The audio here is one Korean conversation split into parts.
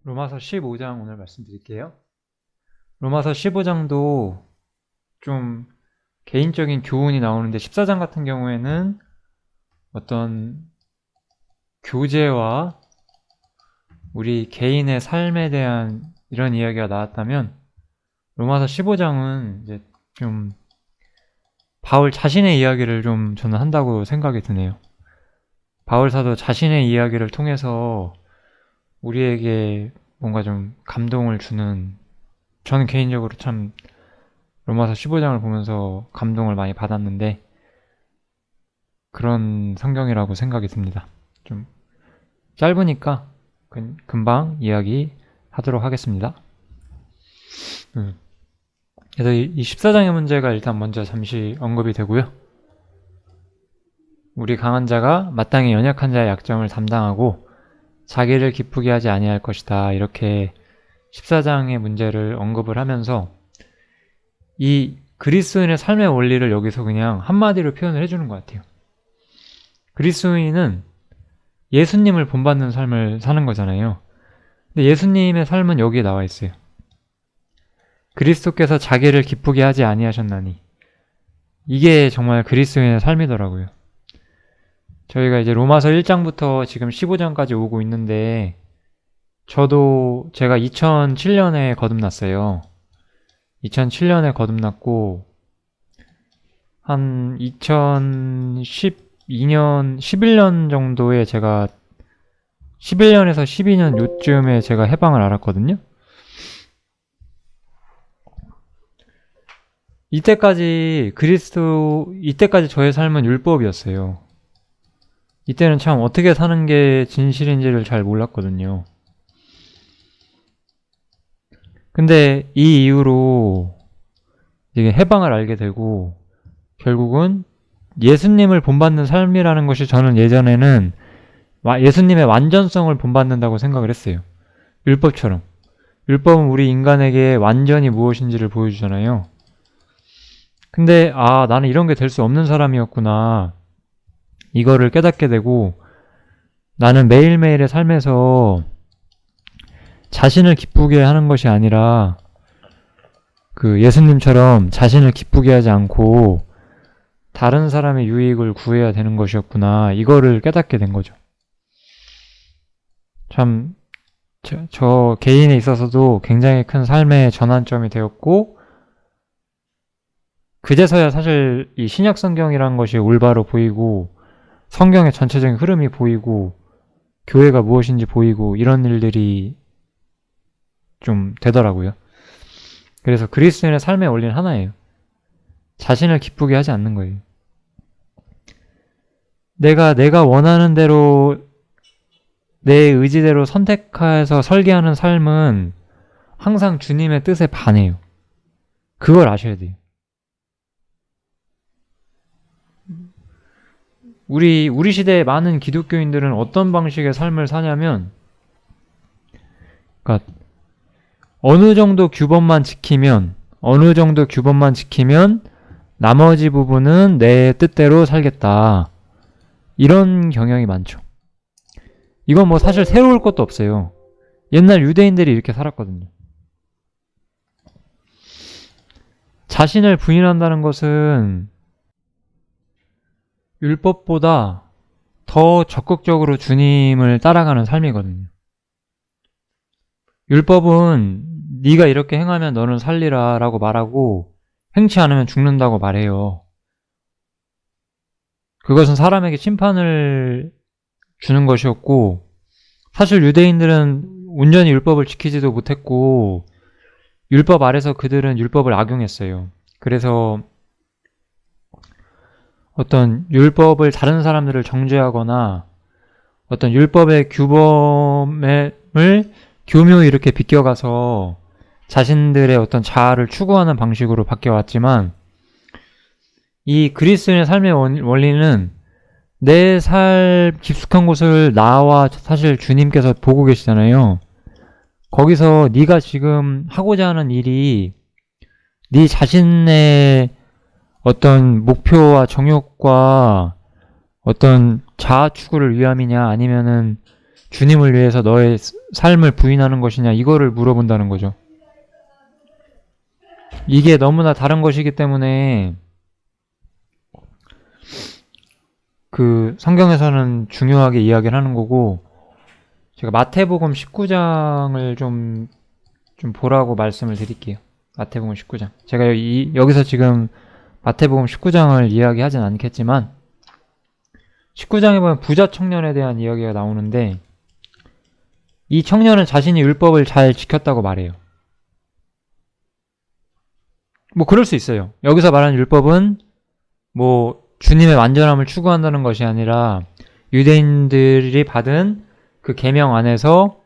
로마서 15장 오늘 말씀드릴게요. 로마서 15장도 좀 개인적인 교훈이 나오는데 14장 같은 경우에는 어떤 교제와 우리 개인의 삶에 대한 이런 이야기가 나왔다면 로마서 15장은 이제 좀 바울 자신의 이야기를 좀 저는 한다고 생각이 드네요. 바울 사도 자신의 이야기를 통해서 우리에게 뭔가 좀 감동을 주는, 저는 개인적으로 참 로마서 15장을 보면서 감동을 많이 받았는데 그런 성경이라고 생각이 듭니다. 좀 짧으니까 금방 이야기 하도록 하겠습니다. 그래서 이 14장의 문제가 일단 먼저 잠시 언급이 되고요. 우리 강한 자가 마땅히 연약한 자의 약점을 담당하고 자기를 기쁘게 하지 아니할 것이다. 이렇게 14장의 문제를 언급을 하면서 이 그리스도인의 삶의 원리를 여기서 그냥 한마디로 표현을 해주는 것 같아요. 그리스도인은 예수님을 본받는 삶을 사는 거잖아요. 근데 예수님의 삶은 여기에 나와 있어요. 그리스도께서 자기를 기쁘게 하지 아니하셨나니. 이게 정말 그리스도인의 삶이더라고요. 저희가 이제 로마서 1장부터 지금 15장까지 오고 있는데 저도 제가 2007년에 거듭났어요. 2007년에 거듭났고 한 2012년, 11년 정도에 제가 11년에서 12년 요쯤에 제가 해방을 알았거든요. 이때까지 저의 삶은 율법이었어요. 이때는 참 어떻게 사는 게 진실인지를 잘 몰랐거든요. 근데 이 이후로 이게 해방을 알게 되고 결국은 예수님을 본받는 삶이라는 것이 저는 예전에는 예수님의 완전성을 본받는다고 생각을 했어요. 율법처럼. 율법은 우리 인간에게 완전히 무엇인지를 보여주잖아요. 근데 나는 이런 게 될 수 없는 사람이었구나. 이거를 깨닫게 되고 나는 매일매일의 삶에서 자신을 기쁘게 하는 것이 아니라 그 예수님처럼 자신을 기쁘게 하지 않고 다른 사람의 유익을 구해야 되는 것이었구나. 이거를 깨닫게 된 거죠. 참 저 개인에 있어서도 굉장히 큰 삶의 전환점이 되었고 그제서야 사실 이 신약 성경이라는 것이 올바로 보이고 성경의 전체적인 흐름이 보이고 교회가 무엇인지 보이고 이런 일들이 좀 되더라고요. 그래서 그리스도인의 삶의 원리는 하나예요. 자신을 기쁘게 하지 않는 거예요. 내가 원하는 대로 내 의지대로 선택해서 설계하는 삶은 항상 주님의 뜻에 반해요. 그걸 아셔야 돼요. 우리 시대의 많은 기독교인들은 어떤 방식의 삶을 사냐면, 그러니까 어느 정도 규범만 지키면 나머지 부분은 내 뜻대로 살겠다. 이런 경향이 많죠. 이건 뭐 사실 새로울 것도 없어요. 옛날 유대인들이 이렇게 살았거든요. 자신을 부인한다는 것은 율법보다 더 적극적으로 주님을 따라가는 삶이거든요. 율법은 네가 이렇게 행하면 너는 살리라 라고 말하고 행치 않으면 죽는다고 말해요. 그것은 사람에게 심판을 주는 것이었고 사실 유대인들은 온전히 율법을 지키지도 못했고 율법 아래서 그들은 율법을 악용했어요. 그래서 어떤 율법을 다른 사람들을 정죄하거나 어떤 율법의 규범을 교묘히 이렇게 비껴가서 자신들의 어떤 자아를 추구하는 방식으로 바뀌어왔지만 이 그리스도인의 삶의 원리는 내 삶 깊숙한 곳을 나와 사실 주님께서 보고 계시잖아요. 거기서 네가 지금 하고자 하는 일이 네 자신의 어떤 목표와 정욕과 어떤 자아 추구를 위함이냐 아니면은 주님을 위해서 너의 삶을 부인하는 것이냐, 이거를 물어본다는 거죠. 이게 너무나 다른 것이기 때문에 그 성경에서는 중요하게 이야기를 하는 거고, 제가 마태복음 19장을 좀 보라고 말씀을 드릴게요. 마태복음 19장. 제가 여기서 지금 마태복음 19장을 이야기하진 않겠지만 19장에 보면 부자 청년에 대한 이야기가 나오는데, 이 청년은 자신이 율법을 잘 지켰다고 말해요. 뭐 그럴 수 있어요. 여기서 말하는 율법은 뭐 주님의 완전함을 추구한다는 것이 아니라 유대인들이 받은 그 계명 안에서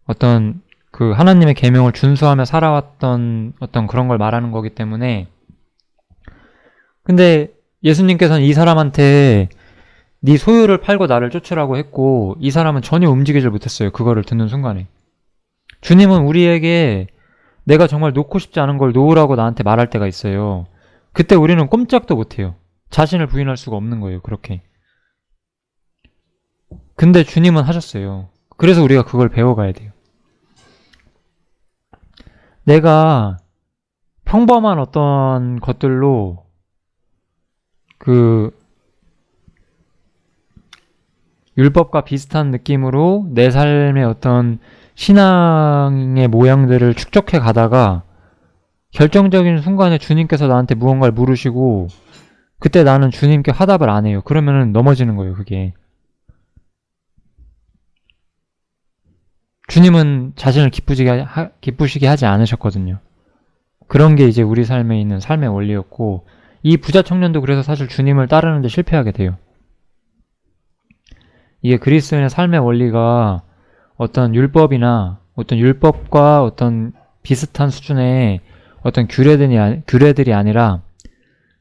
어떤 그 하나님의 계명을 준수하며 살아왔던 어떤 그런 걸 말하는 거기 때문에. 근데 예수님께서는 이 사람한테 네 소유를 팔고 나를 쫓으라고 했고, 이 사람은 전혀 움직이질 못했어요. 그거를 듣는 순간에. 주님은 우리에게 내가 정말 놓고 싶지 않은 걸 놓으라고 나한테 말할 때가 있어요. 그때 우리는 꼼짝도 못해요. 자신을 부인할 수가 없는 거예요. 그렇게. 근데 주님은 하셨어요. 그래서 우리가 그걸 배워가야 돼요. 내가 평범한 어떤 것들로 그 율법과 비슷한 느낌으로 내 삶의 어떤 신앙의 모양들을 축적해 가다가 결정적인 순간에 주님께서 나한테 무언가를 물으시고, 그때 나는 주님께 화답을 안 해요. 그러면은 넘어지는 거예요, 그게. 주님은 자신을 기쁘시게 하지 않으셨거든요. 그런 게 이제 우리 삶에 있는 삶의 원리였고, 이 부자 청년도 그래서 사실 주님을 따르는데 실패하게 돼요. 이게 그리스도인의 삶의 원리가 어떤 율법이나 어떤 율법과 어떤 비슷한 수준의 어떤 규례들이 아니라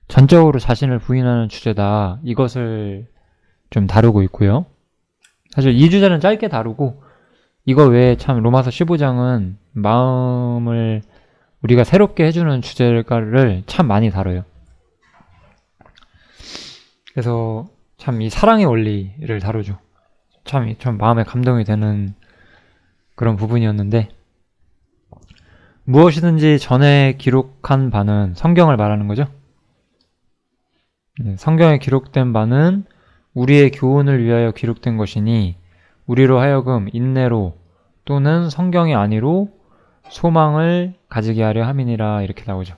전적으로 자신을 부인하는 주제다. 이것을 좀 다루고 있고요. 사실 이 주제는 짧게 다루고, 이거 외에 참 로마서 15장은 마음을 우리가 새롭게 해주는 주제를 참 많이 다뤄요. 그래서 참 이 사랑의 원리를 다루죠. 참 마음에 감동이 되는 그런 부분이었는데, 무엇이든지 전에 기록한 바는 성경을 말하는 거죠. 성경에 기록된 바는 우리의 교훈을 위하여 기록된 것이니 우리로 하여금 인내로 또는 성경의 안위로 소망을 가지게 하려 함이니라, 이렇게 나오죠.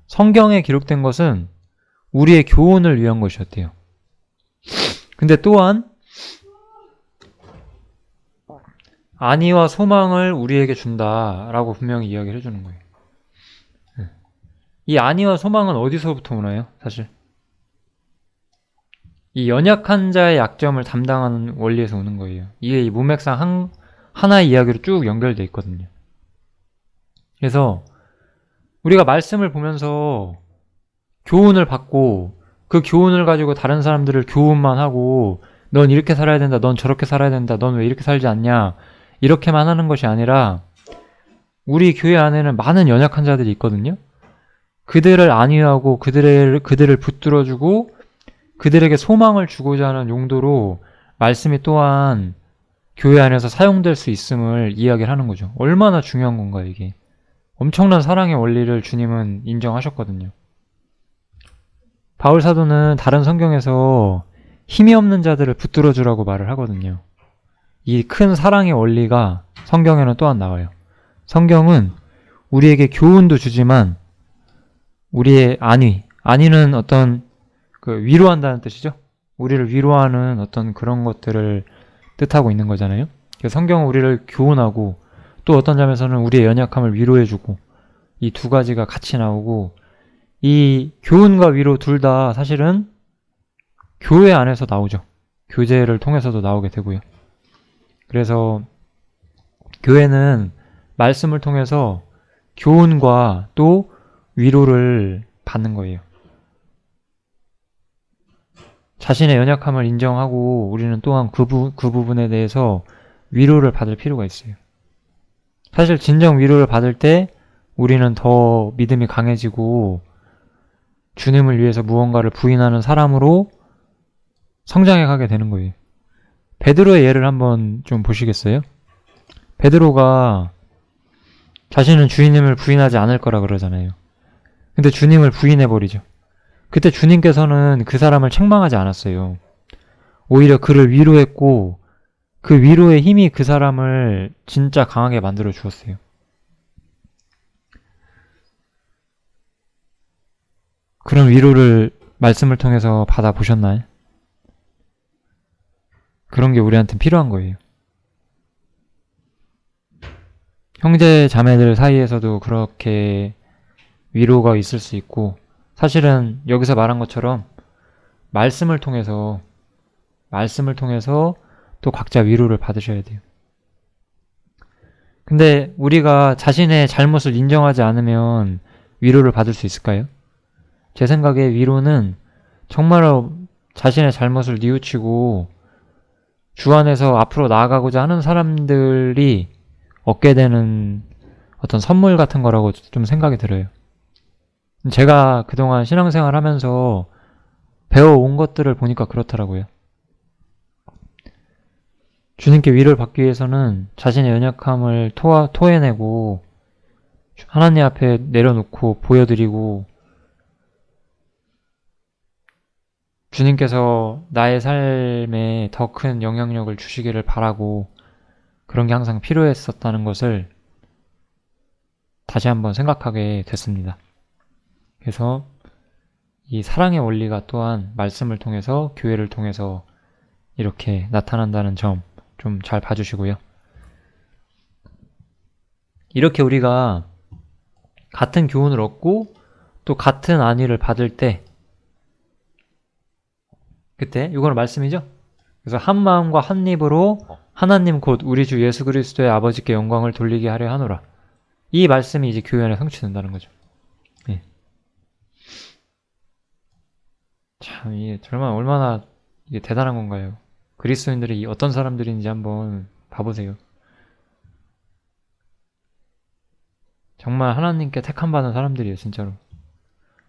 성경에 기록된 것은 우리의 교훈을 위한 것이었대요. 근데 또한 안위와 소망을 우리에게 준다라고 분명히 이야기를 해주는 거예요. 이 안위와 소망은 어디서부터 오나요? 사실 이 연약한 자의 약점을 담당하는 원리에서 오는 거예요. 이게 이 문맥상 하나의 이야기로 쭉 연결되어 있거든요. 그래서 우리가 말씀을 보면서 교훈을 받고 그 교훈을 가지고 다른 사람들을 교훈만 하고, 넌 이렇게 살아야 된다, 넌 저렇게 살아야 된다, 넌 왜 이렇게 살지 않냐, 이렇게만 하는 것이 아니라 우리 교회 안에는 많은 연약한 자들이 있거든요. 그들을 안위하고 그들을 붙들어주고 그들에게 소망을 주고자 하는 용도로 말씀이 또한 교회 안에서 사용될 수 있음을 이야기를 하는 거죠. 얼마나 중요한 건가, 이게. 엄청난 사랑의 원리를 주님은 인정하셨거든요. 바울 사도는 다른 성경에서 힘이 없는 자들을 붙들어주라고 말을 하거든요. 이 큰 사랑의 원리가 성경에는 또한 나와요. 성경은 우리에게 교훈도 주지만 우리의 안위는 어떤 그 위로한다는 뜻이죠. 우리를 위로하는 어떤 그런 것들을 뜻하고 있는 거잖아요. 성경은 우리를 교훈하고 또 어떤 점에서는 우리의 연약함을 위로해주고, 이 두 가지가 같이 나오고, 이 교훈과 위로 둘 다 사실은 교회 안에서 나오죠. 교제를 통해서도 나오게 되고요. 그래서 교회는 말씀을 통해서 교훈과 또 위로를 받는 거예요. 자신의 연약함을 인정하고 우리는 또한 그 부분에 대해서 위로를 받을 필요가 있어요. 사실 진정 위로를 받을 때 우리는 더 믿음이 강해지고 주님을 위해서 무언가를 부인하는 사람으로 성장해 가게 되는 거예요. 베드로의 예를 한번 좀 보시겠어요? 베드로가 자신은 주님을 부인하지 않을 거라 그러잖아요. 근데 주님을 부인해버리죠. 그때 주님께서는 그 사람을 책망하지 않았어요. 오히려 그를 위로했고 그 위로의 힘이 그 사람을 진짜 강하게 만들어 주었어요. 그런 위로를 말씀을 통해서 받아보셨나요? 그런 게 우리한테 필요한 거예요. 형제 자매들 사이에서도 그렇게 위로가 있을 수 있고, 사실은 여기서 말한 것처럼 말씀을 통해서 또 각자 위로를 받으셔야 돼요. 근데 우리가 자신의 잘못을 인정하지 않으면 위로를 받을 수 있을까요? 제 생각에 위로는 정말로 자신의 잘못을 뉘우치고 주 안에서 앞으로 나아가고자 하는 사람들이 얻게 되는 어떤 선물 같은 거라고 좀 생각이 들어요. 제가 그동안 신앙생활 하면서 배워온 것들을 보니까 그렇더라고요. 주님께 위로를 받기 위해서는 자신의 연약함을 토해내고 하나님 앞에 내려놓고 보여드리고 주님께서 나의 삶에 더 큰 영향력을 주시기를 바라고 그런 게 항상 필요했었다는 것을 다시 한번 생각하게 됐습니다. 그래서 이 사랑의 원리가 또한 말씀을 통해서 교회를 통해서 이렇게 나타난다는 점 좀 잘 봐주시고요. 이렇게 우리가 같은 교훈을 얻고 또 같은 안위를 받을 때 그때 이거는 말씀이죠. 그래서 한 마음과 한 입으로 하나님 곧 우리 주 예수 그리스도의 아버지께 영광을 돌리게 하려 하노라. 이 말씀이 이제 교회 안에 성취된다는 거죠. 네. 참 이게 정말 얼마나 이게 대단한 건가요? 그리스도인들이 어떤 사람들인지 한번 봐보세요. 정말 하나님께 택함받은 사람들이에요, 진짜로.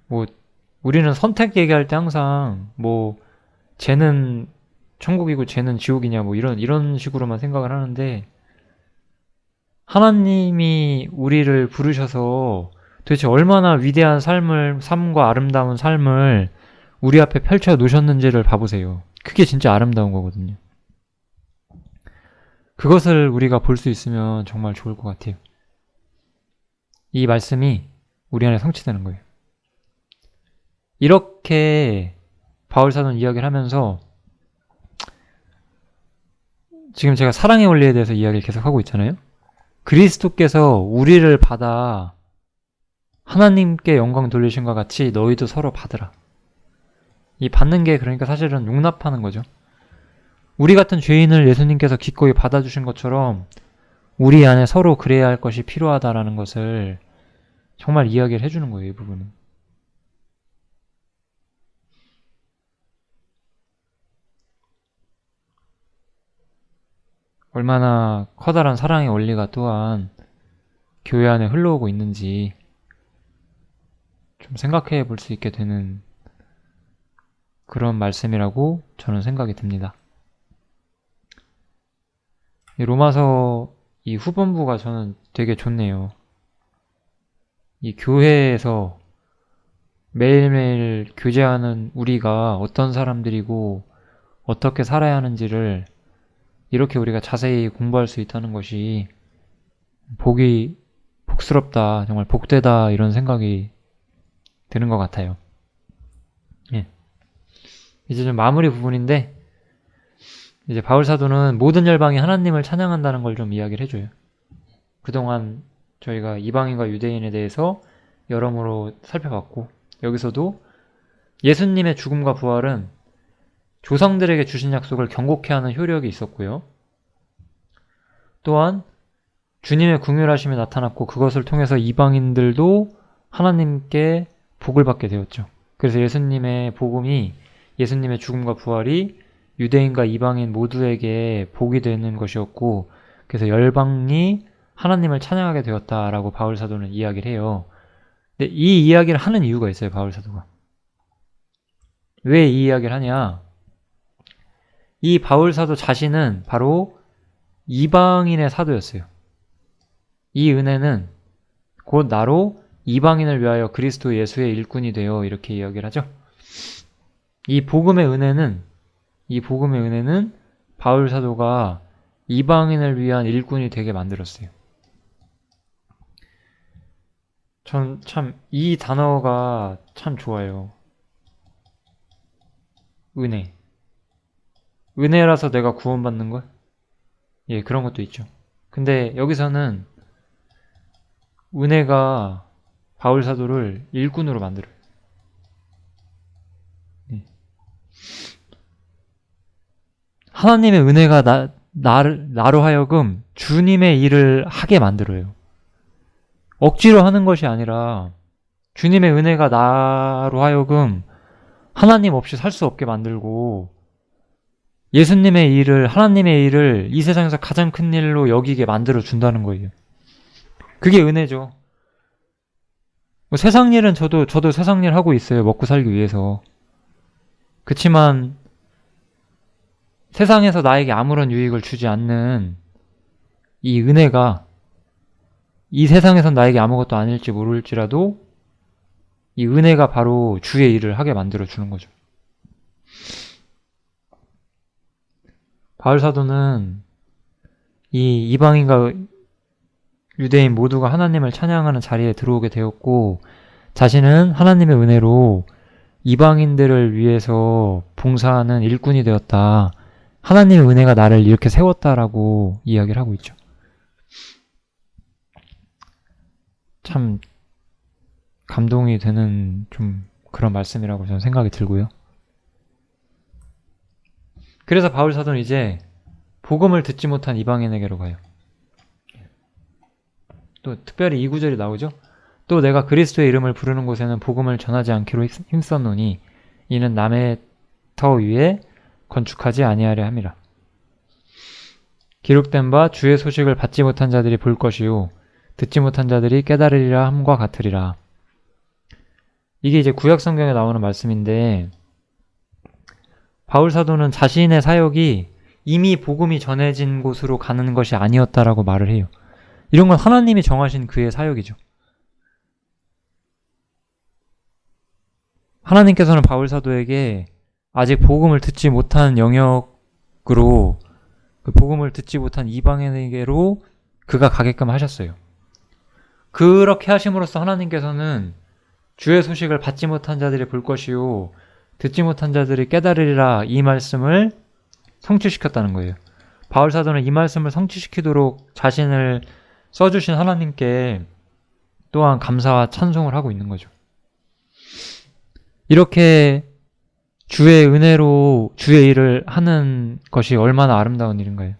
뭐 우리는 선택 얘기할 때 항상 뭐 쟤는 천국이고 쟤는 지옥이냐 뭐 이런 식으로만 생각을 하는데 하나님이 우리를 부르셔서 도대체 얼마나 위대한 삶과 아름다운 삶을 우리 앞에 펼쳐 놓으셨는지를 봐보세요. 그게 진짜 아름다운 거거든요. 그것을 우리가 볼 수 있으면 정말 좋을 것 같아요. 이 말씀이 우리 안에 성취되는 거예요. 이렇게 바울사도는 이야기를 하면서 지금 제가 사랑의 원리에 대해서 이야기를 계속 하고 있잖아요. 그리스도께서 우리를 받아 하나님께 영광 돌리신과 같이 너희도 서로 받으라. 이 받는 게 그러니까 사실은 용납하는 거죠. 우리 같은 죄인을 예수님께서 기꺼이 받아주신 것처럼 우리 안에 서로 그래야 할 것이 필요하다라는 것을 정말 이야기를 해주는 거예요, 이 부분은. 얼마나 커다란 사랑의 원리가 또한 교회 안에 흘러오고 있는지 좀 생각해 볼 수 있게 되는 그런 말씀이라고 저는 생각이 듭니다. 이 로마서 이 후반부가 저는 되게 좋네요. 이 교회에서 매일매일 교제하는 우리가 어떤 사람들이고 어떻게 살아야 하는지를 이렇게 우리가 자세히 공부할 수 있다는 것이 복스럽다, 정말 복되다 이런 생각이 드는 것 같아요. 예. 이제 좀 마무리 부분인데 이제 바울사도는 모든 열방이 하나님을 찬양한다는 걸 좀 이야기를 해줘요. 그동안 저희가 이방인과 유대인에 대해서 여러모로 살펴봤고 여기서도 예수님의 죽음과 부활은 조상들에게 주신 약속을 경고케 하는 효력이 있었고요. 또한 주님의 긍휼하심이 나타났고 그것을 통해서 이방인들도 하나님께 복을 받게 되었죠. 그래서 예수님의 복음이 예수님의 죽음과 부활이 유대인과 이방인 모두에게 복이 되는 것이었고 그래서 열방이 하나님을 찬양하게 되었다라고 바울사도는 이야기를 해요. 근데 이 이야기를 하는 이유가 있어요, 바울사도가. 왜 이 이야기를 하냐? 이 바울 사도 자신은 바로 이방인의 사도였어요. 이 은혜는 곧 나로 이방인을 위하여 그리스도 예수의 일꾼이 되어 이렇게 이야기를 하죠. 이 복음의 은혜는 바울 사도가 이방인을 위한 일꾼이 되게 만들었어요. 전 참 이 단어가 참 좋아요. 은혜. 은혜라서 내가 구원받는 걸? 예, 그런 것도 있죠. 근데 여기서는 은혜가 바울 사도를 일꾼으로 만들어요. 예. 하나님의 은혜가 나로 하여금 주님의 일을 하게 만들어요. 억지로 하는 것이 아니라 주님의 은혜가 나로 하여금 하나님 없이 살 수 없게 만들고 예수님의 일을, 하나님의 일을 이 세상에서 가장 큰 일로 여기게 만들어 준다는 거예요. 그게 은혜죠. 뭐 세상 일은 저도 세상 일 하고 있어요. 먹고 살기 위해서. 그치만 세상에서 나에게 아무런 유익을 주지 않는 이 은혜가 이 세상에선 나에게 아무것도 아닐지 모를지라도 이 은혜가 바로 주의 일을 하게 만들어 주는 거죠. 바울 사도는 이 이방인과 유대인 모두가 하나님을 찬양하는 자리에 들어오게 되었고 자신은 하나님의 은혜로 이방인들을 위해서 봉사하는 일꾼이 되었다. 하나님의 은혜가 나를 이렇게 세웠다라고 이야기를 하고 있죠. 참 감동이 되는 좀 그런 말씀이라고 저는 생각이 들고요. 그래서 바울 사도는 이제 복음을 듣지 못한 이방인에게로 가요. 또 특별히 이 구절이 나오죠. 또 내가 그리스도의 이름을 부르는 곳에는 복음을 전하지 않기로 힘썼노니 이는 남의 터 위에 건축하지 아니하려 함이라. 기록된 바 주의 소식을 받지 못한 자들이 볼 것이요 듣지 못한 자들이 깨달으리라 함과 같으리라. 이게 이제 구약 성경에 나오는 말씀인데 바울 사도는 자신의 사역이 이미 복음이 전해진 곳으로 가는 것이 아니었다라고 말을 해요. 이런 건 하나님이 정하신 그의 사역이죠. 하나님께서는 바울 사도에게 아직 복음을 듣지 못한 영역으로 그 복음을 듣지 못한 이방인에게로 그가 가게끔 하셨어요. 그렇게 하심으로써 하나님께서는 주의 소식을 받지 못한 자들이 볼 것이요 듣지 못한 자들이 깨달으리라 이 말씀을 성취시켰다는 거예요. 바울 사도는 이 말씀을 성취시키도록 자신을 써주신 하나님께 또한 감사와 찬송을 하고 있는 거죠. 이렇게 주의 은혜로 주의 일을 하는 것이 얼마나 아름다운 일인가요?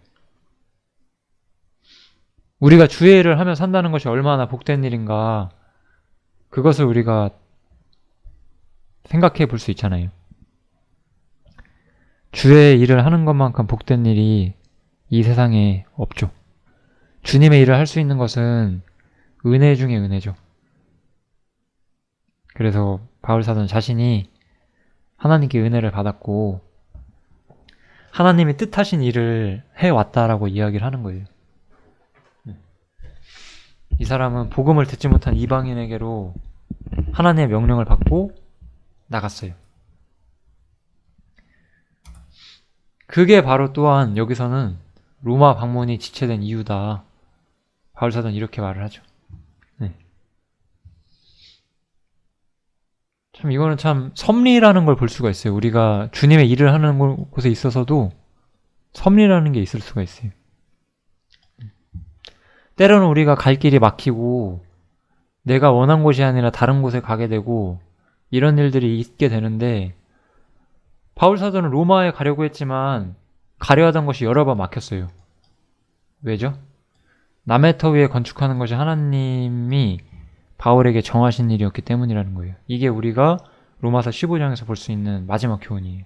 우리가 주의 일을 하며 산다는 것이 얼마나 복된 일인가 그것을 우리가 생각해 볼 수 있잖아요. 주의 일을 하는 것만큼 복된 일이 이 세상에 없죠. 주님의 일을 할 수 있는 것은 은혜 중에 은혜죠. 그래서 바울 사도는 자신이 하나님께 은혜를 받았고 하나님이 뜻하신 일을 해왔다라고 이야기를 하는 거예요. 이 사람은 복음을 듣지 못한 이방인에게로 하나님의 명령을 받고 나갔어요. 그게 바로 또한 여기서는 로마 방문이 지체된 이유다. 바울 사도는 이렇게 말을 하죠. 참 이거는 참 섭리라는 걸 볼 수가 있어요. 우리가 주님의 일을 하는 곳에 있어서도 섭리라는 게 있을 수가 있어요. 때로는 우리가 갈 길이 막히고 내가 원한 곳이 아니라 다른 곳에 가게 되고 이런 일들이 있게 되는데 바울 사도는 로마에 가려고 했지만 가려 하던 것이 여러 번 막혔어요. 왜죠? 남의 터 위에 건축하는 것이 하나님이 바울에게 정하신 일이었기 때문이라는 거예요. 이게 우리가 로마서 15장에서 볼 수 있는 마지막 교훈이에요.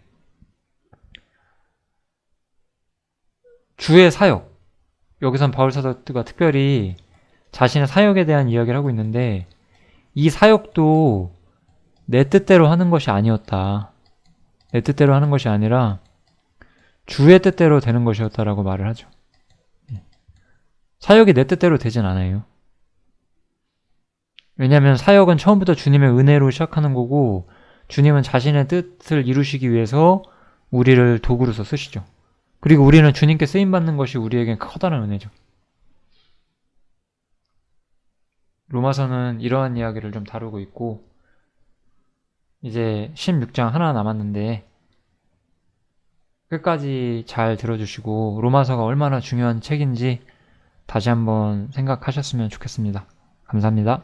주의 사역. 여기선 바울 사도가 특별히 자신의 사역에 대한 이야기를 하고 있는데 이 사역도 내 뜻대로 하는 것이 아니었다. 내 뜻대로 하는 것이 아니라 주의 뜻대로 되는 것이었다라고 말을 하죠. 사역이 내 뜻대로 되진 않아요. 왜냐하면 사역은 처음부터 주님의 은혜로 시작하는 거고 주님은 자신의 뜻을 이루시기 위해서 우리를 도구로서 쓰시죠. 그리고 우리는 주님께 쓰임받는 것이 우리에겐 커다란 은혜죠. 로마서는 이러한 이야기를 좀 다루고 있고 이제 16장 하나 남았는데 끝까지 잘 들어주시고 로마서가 얼마나 중요한 책인지 다시 한번 생각하셨으면 좋겠습니다. 감사합니다.